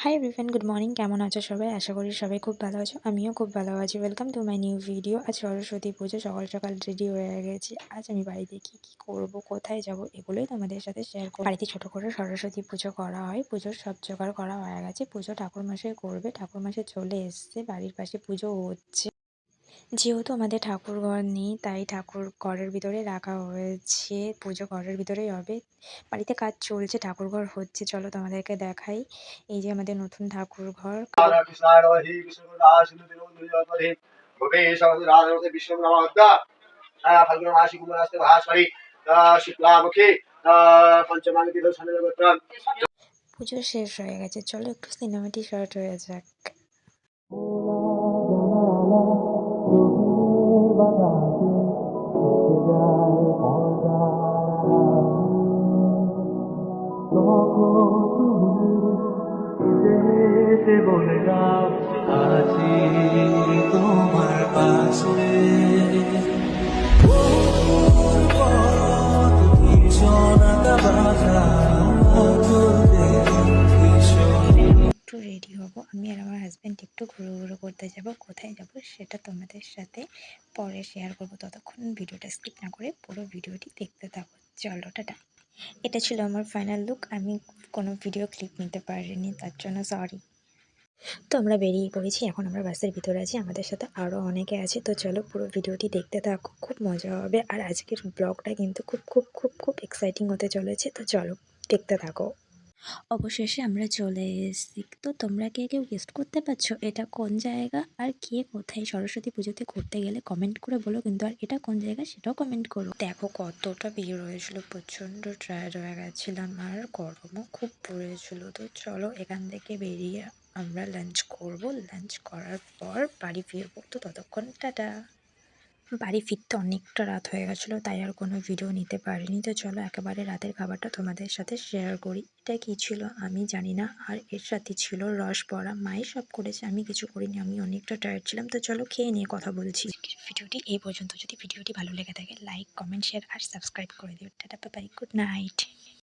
Hi everyone, good morning. কেমন আছো সবাই? আশা করি সবাই খুব ভালো আছো। আমিও খুব ভালো আছি। Welcome to my new video. আজ সরস্বতী পুজো, সকাল সকাল রেডি হয়ে গেছি। আজ আমি বাড়িতে কী করবো, কোথায় যাব, এগুলোই তোমাদের সাথে শেয়ার করব। বাড়িতে ছোটো করে সরস্বতী পুজো করা হয়। পুজোর সব জোগাড় করা হয়ে গেছে। পুজো ঠাকুরমশাই করবে। ঠাকুরমশাই চলে এসছে, বাড়ির পাশে পুজো হচ্ছে। যেহেতু আমাদের ঠাকুর ঘর নেই, তাই ঠাকুর ঘরের ভিতরে রাখা হয়েছে। পুজো ঘরের ভিতরেই হবে। বাড়িতে কাজ চলছে, ঠাকুর ঘর হচ্ছে। চলো তোমাদেরকে দেখাই। এই যে আমাদের নতুন ঠাকুর ঘর। পুজো শেষ হয়ে গেছে, চলো একটু সিনেমাটি শর্ট হয়ে যাক। বলে দাও আছি তোমার পাশে, একটু রেডি হব আমি আর আমার হাজব্যান্ড, একটু ঘুরো করতে যাব। কোথায় যাব সেটা তোমাদের সাথে পরে শেয়ার করব। ততক্ষণ ভিডিওটা স্কিপ না করে পুরো ভিডিওটি দেখতে থাকো। চলো টাটা। এটা ছিল আমার ফাইনাল লুক। আমি কোনো ভিডিও ক্লিপ নিতে পারিনি, তার জন্য সরি। তো আমরা বেরিয়ে পড়েছি, এখন আমরা বাসের ভিতরে আছি। আমাদের সাথে আরও অনেকে আছে। তো চলো পুরো ভিডিওটি দেখতে থাকো, খুব মজা হবে। আর আজকের ব্লগটা কিন্তু খুব খুব খুব খুব এক্সাইটিং হতে চলেছে। তো চলো দেখতে থাকো। অবশেষে আমরা চলে এসেছি। তো তোমরা কে কেউ গেস্ট করতে পারছো এটা কোন জায়গা, আর কে কোথায় সরস্বতী পুজোতে ঘুরতে গেলে কমেন্ট করে বলো কিন্তু। আর এটা কোন জায়গা সেটাও কমেন্ট করো। দেখো কতটা ভিড় হয়েছিল, প্রচণ্ড টায়ার্ড হয়ে গেছিলাম, আর গরমও খুব পড়েছিল। তো চলো এখান থেকে বেরিয়ে আমরা লাঞ্চ করব। লাঞ্চ করার পর বাড়ি ফিরবো। তো ততক্ষণ টাটা। বাড়ি ফিরতে অনেকটা রাত হয়ে গেছিলো, তাই আর কোনো ভিডিও নিতে পারিনি। তো চলো একেবারে রাতের খাবারটা তোমাদের সাথে শেয়ার করি। এটা কী ছিল আমি জানি না। আর এর সাথে ছিল রস বড়া। মাই সব করেছে, আমি কিছু করিনি, আমি অনেকটা টায়ার্ড ছিলাম। তো চলো খেয়ে নিয়ে কথা বলছি। ভিডিওটি এই পর্যন্ত। যদি ভিডিওটি ভালো লেগে থাকে লাইক, কমেন্ট, শেয়ার আর সাবস্ক্রাইব করে দিও। Tata, bye bye, good night.